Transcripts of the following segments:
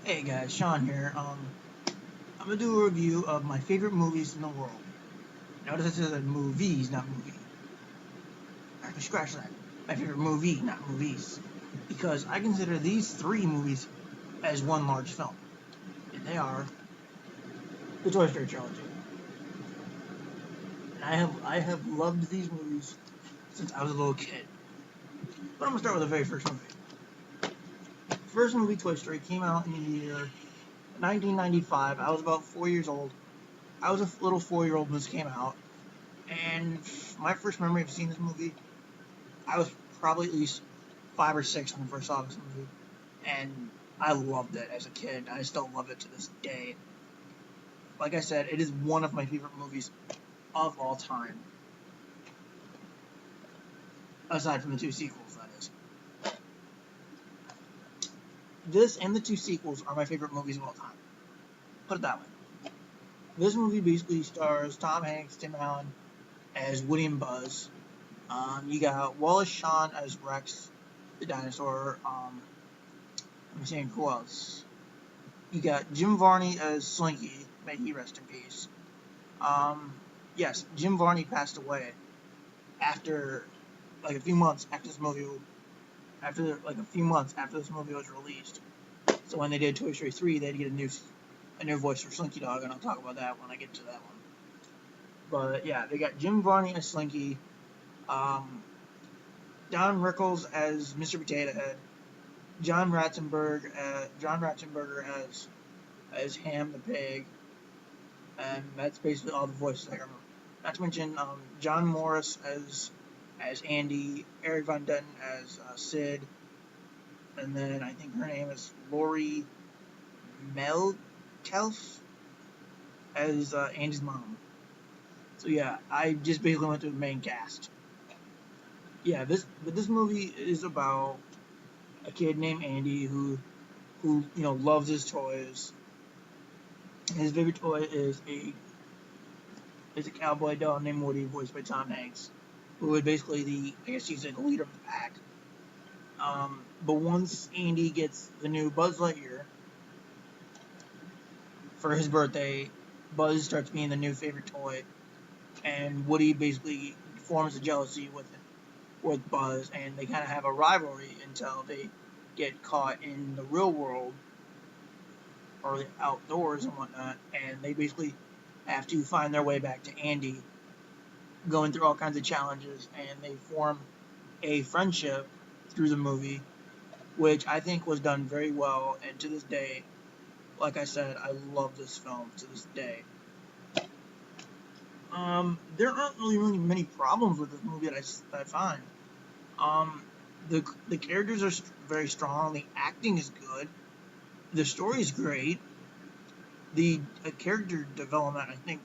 Hey guys, Sean here. I'm gonna do a review of my favorite movies in the world. Notice I said movies, not movie. Actually, scratch that. My favorite movie, not movies, because I consider these three movies as one large film, and they are the Toy Story trilogy. And I have loved these movies since I was a little kid. But I'm gonna start with the very first movie. First movie, Toy Story, came out in the year 1995. I was about 4 years old. I was a little 4-year-old when this came out. And my first memory of seeing this movie, I was probably at least 5 or 6 when I first saw this movie. And I loved it as a kid. I still love it to this day. Like I said, it is one of my favorite movies of all time. Aside from the two sequels, that is. This and the two sequels are my favorite movies of all time. Put it that way. This movie basically stars Tom Hanks, Tim Allen as Woody and Buzz. You got Wallace Shawn as Rex, the dinosaur. I'm saying who else? You got Jim Varney as Slinky. May he rest in peace. Yes, Jim Varney passed away after like a few months after this movie. A few months after this movie was released. So when they did Toy Story 3, they had to get a new voice for Slinky Dog, and I'll talk about that when I get to that one. But yeah, they got Jim Varney as Slinky, Don Rickles as Mr. Potato Head, John Ratzenberger as Ham the Pig, and that's basically all the voices I remember. Not to mention John Morris as Andy, Eric Von Detten as Sid, and then I think her name is Lori Melkelf as Andy's mom. So yeah, I just basically went through the main cast. Yeah, this movie is about a kid named Andy who loves his toys. His favorite toy is a cowboy dog named Woody, voiced by Tom Hanks, who is basically the leader of the pack. But once Andy gets the new Buzz Lightyear for his birthday, Buzz starts being the new favorite toy, and Woody basically forms a jealousy with Buzz, and they kind of have a rivalry until they get caught in the real world or the outdoors and whatnot, and they basically have to find their way back to Andy, going through all kinds of challenges, and they form a friendship through the movie, which I think was done very well, and to this day, like I said, I love this film to this day. There aren't really many problems with this movie that I find. The characters are very strong, the acting is good, the story is great, the character development, I think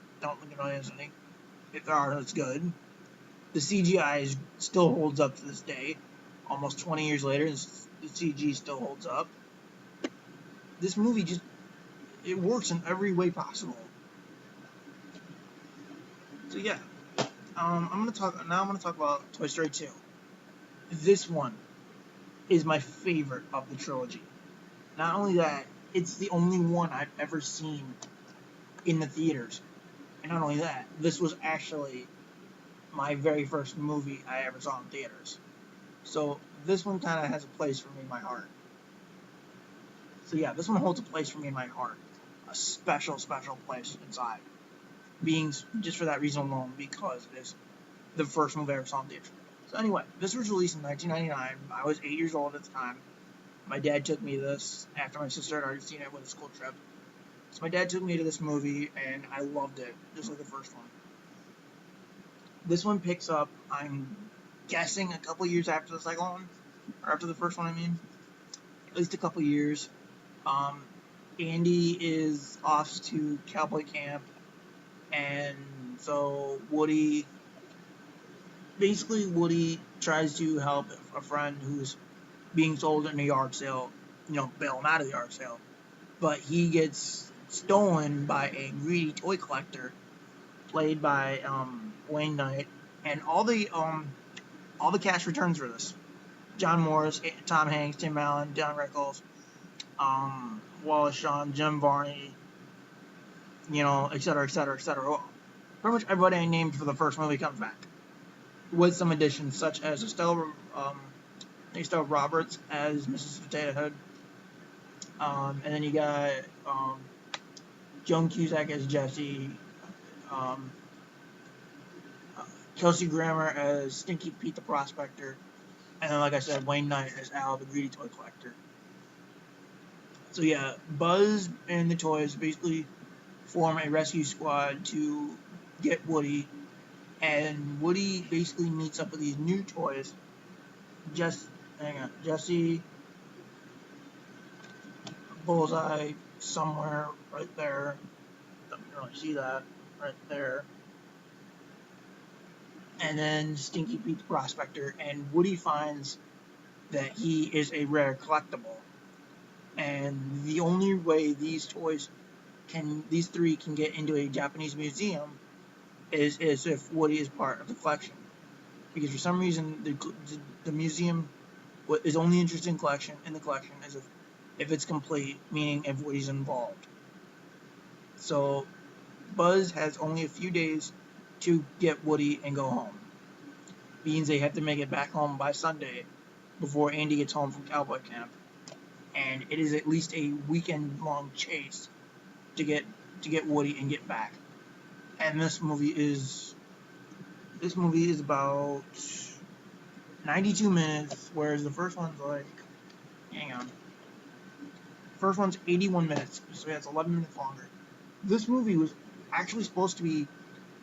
if there are, it's good. The CGI still holds up to this day. Almost 20 years later, the CG still holds up. This movie it works in every way possible. So yeah, I'm gonna talk about Toy Story 2. This one is my favorite of the trilogy. Not only that, it's the only one I've ever seen in the theaters. And not only that, this was actually my very first movie I ever saw in theaters. So this one kind of has a place for me in my heart. So yeah, this one holds a place for me in my heart. A special, special place inside. Being just for that reason alone, because it is the first movie I ever saw in theaters. So anyway, this was released in 1999. I was 8 years old at the time. My dad took me to this after my sister had already seen it with a school trip. So my dad took me to this movie, and I loved it, just like the first one. This one picks up, I'm guessing, a couple years after the second one, or after the first one, I mean. At least a couple years. Andy is off to cowboy camp, and so Woody tries to help a friend who's being sold in a yard sale, bail him out of the yard sale. But he gets stolen by a greedy toy collector, played by Wayne Knight, and all the cast returns for this. John Morris, Tom Hanks, Tim Allen, Don Rickles, Wallace Shawn, Jim Varney, et cetera, et cetera, et cetera. Well, pretty much everybody I named for the first movie comes back, with some additions such as Estelle Roberts as Mrs. Potato Head, and then you got Joan Cusack as Jessie, um, Kelsey Grammer as Stinky Pete the Prospector, and then, like I said, Wayne Knight as Al the Greedy Toy Collector. So yeah, Buzz and the toys basically form a rescue squad to get Woody, and Woody basically meets up with these new toys. Jessie, Bullseye, somewhere right there. Don't really see that right there. And then Stinky Pete the Prospector, and Woody finds that he is a rare collectible. And the only way these three can get into a Japanese museum is if Woody is part of the collection. Because for some reason, the museum is only interested in the collection as if it's complete, meaning if Woody's involved. So Buzz has only a few days to get Woody and go home. Means they have to make it back home by Sunday before Andy gets home from cowboy camp. And it is at least a weekend-long chase to get Woody and get back. And this movie is about 92 minutes, whereas the first one's first one's 81 minutes, so yeah, it's 11 minutes longer. This movie was actually supposed to be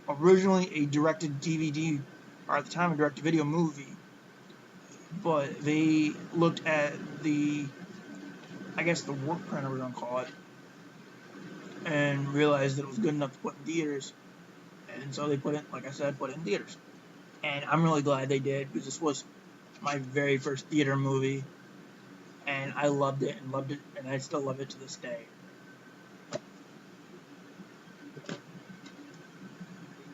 originally a directed DVD, or at the time a direct-to-video movie, but they looked at the work print, we're going to call it, and realized that it was good enough to put in theaters, and so they put it in theaters. And I'm really glad they did, because this was my very first theater movie, and I loved it, and I still love it to this day.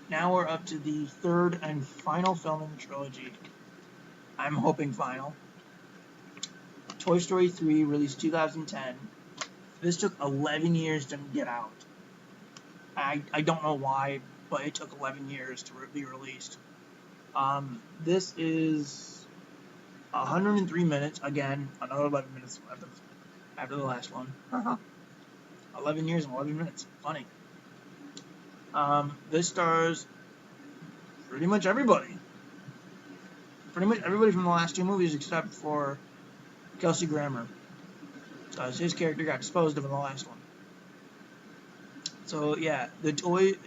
Now we're up to the third and final film in the trilogy. I'm hoping final. Toy Story 3, released 2010. This took 11 years to get out. I don't know why, but it took 11 years to be released. This is 103 minutes. Again, another 11 minutes after the last one. 11 years and 11 minutes. Funny. This stars pretty much everybody. Pretty much everybody from the last two movies except for Kelsey Grammer. His character got disposed of in the last one. So yeah,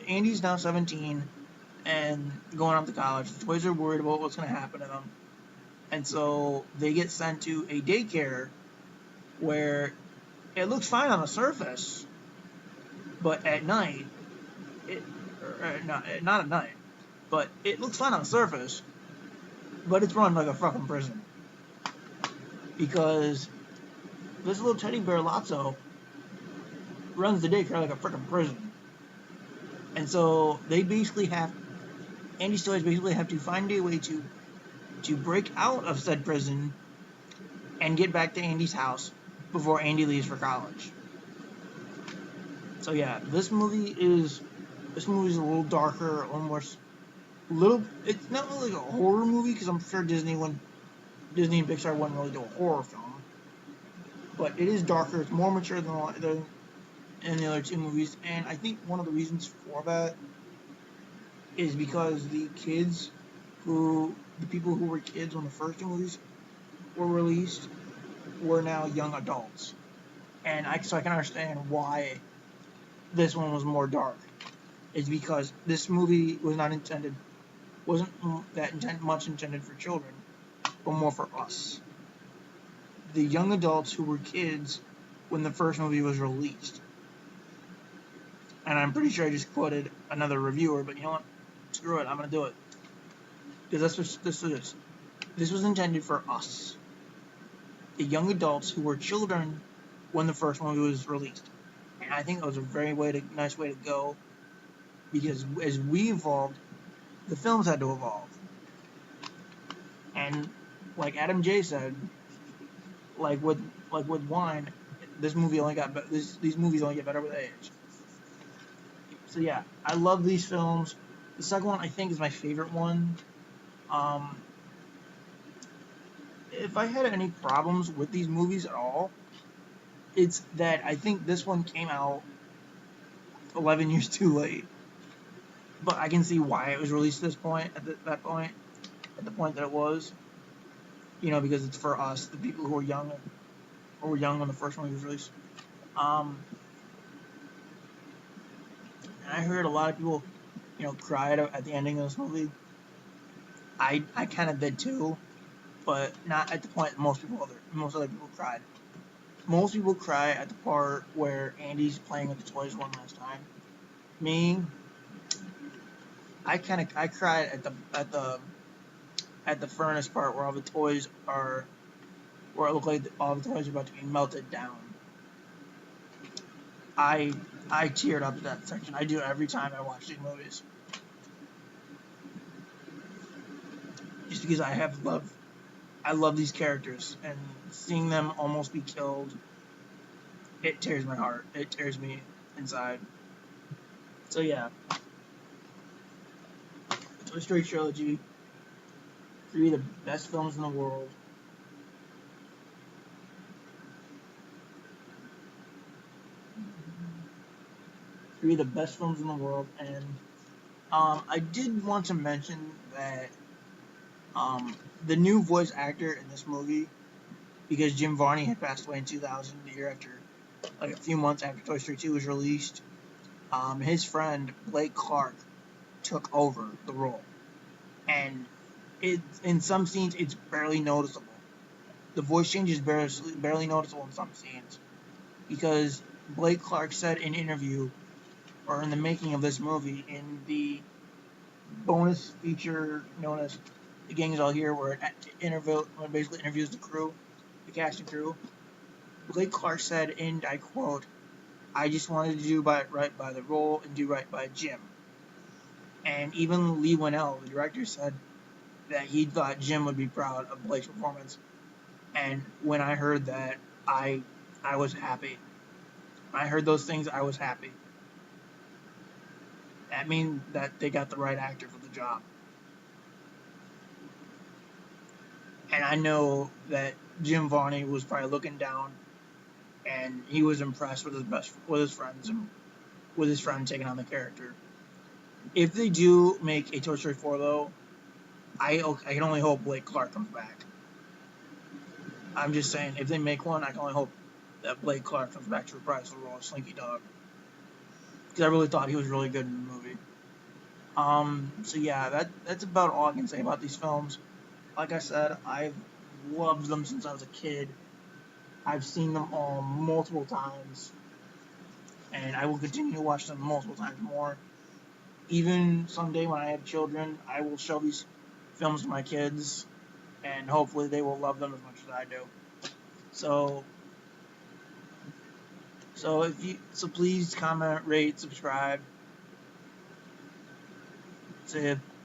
Andy's now 17 and going off to college. The toys are worried about what's going to happen to them. And so they get sent to a daycare where it looks fine on the surface, but at night, not at night, but it looks fine on the surface, but it's run like a fucking prison. Because this little teddy bear, Lotso, runs the daycare like a freaking prison. And so Andy's toys basically have to find a way to break out of said prison and get back to Andy's house before Andy leaves for college. So yeah, this movie is a little darker, it's not really like a horror movie, because I'm sure Disney and Pixar wouldn't really do a horror film. But it is darker, it's more mature than the other two movies, and I think one of the reasons for that is because the people who were kids when the first two movies were released were now young adults. And so I can understand why this one was more dark. It's because this movie wasn't much intended for children, but more for us. The young adults who were kids when the first movie was released. And I'm pretty sure I just quoted another reviewer, but you know what? Screw it, I'm going to do it. Because that's what this is. This was intended for us. The young adults who were children when the first movie was released. And I think that was a very nice way to go. Because as we evolved, the films had to evolve. And like Adam J said, like with wine, This movie only got these movies only get better with age. So yeah, I love these films. The second one I think is my favorite one. Um, if I had any problems with these movies at all, it's that I think this one came out 11 years too late. But I can see why it was released at this point, that point, at the point that it was. Because it's for us, the people who were young when the first one was released. Um, and I heard a lot of people, cried at the ending of this movie. I kind of did too, but not at the point most other people cried. Most people cry at the part where Andy's playing with the toys one last time. Me, I cried at the furnace part where all the toys are where it looked like all the toys are about to be melted down. I I teared up at that section. I do every time I watch these movies, just because I love these characters, and seeing them almost be killed, it tears my heart. It tears me inside. So yeah, Toy Story Trilogy, 3 of the best films in the world. Three of the best films in the world, and I did want to mention that the new voice actor in this movie, because Jim Varney had passed away in 2000, the year after, like a few months after Toy Story 2 was released, his friend Blake Clark took over the role, and in some scenes it's barely noticeable. The voice change is barely noticeable in some scenes, because Blake Clark said in an interview, or in the making of this movie, in the bonus feature known as The Gang Is All Here, where it basically interviews the crew, the cast and crew, Blake Clark said, and I quote, "I just wanted to do right by the role and do right by Jim." And even Lee Winnell, the director, said that he thought Jim would be proud of Blake's performance. And when I heard that, I was happy. When I heard those things, I was happy. That means that they got the right actor for the job. And I know that Jim Varney was probably looking down, and he was impressed with his friends and with his friend taking on the character. If they do make a Toy Story 4, though, I can only hope Blake Clark comes back. I'm just saying, if they make one, I can only hope that Blake Clark comes back to reprise the role of Slinky Dog, because I really thought he was really good in the movie. So yeah, that's about all I can say about these films. Like I said, I've loved them since I was a kid. I've seen them all multiple times, and I will continue to watch them multiple times more. Even someday when I have children, I will show these films to my kids, and hopefully they will love them as much as I do. So please comment, rate, subscribe. See ya.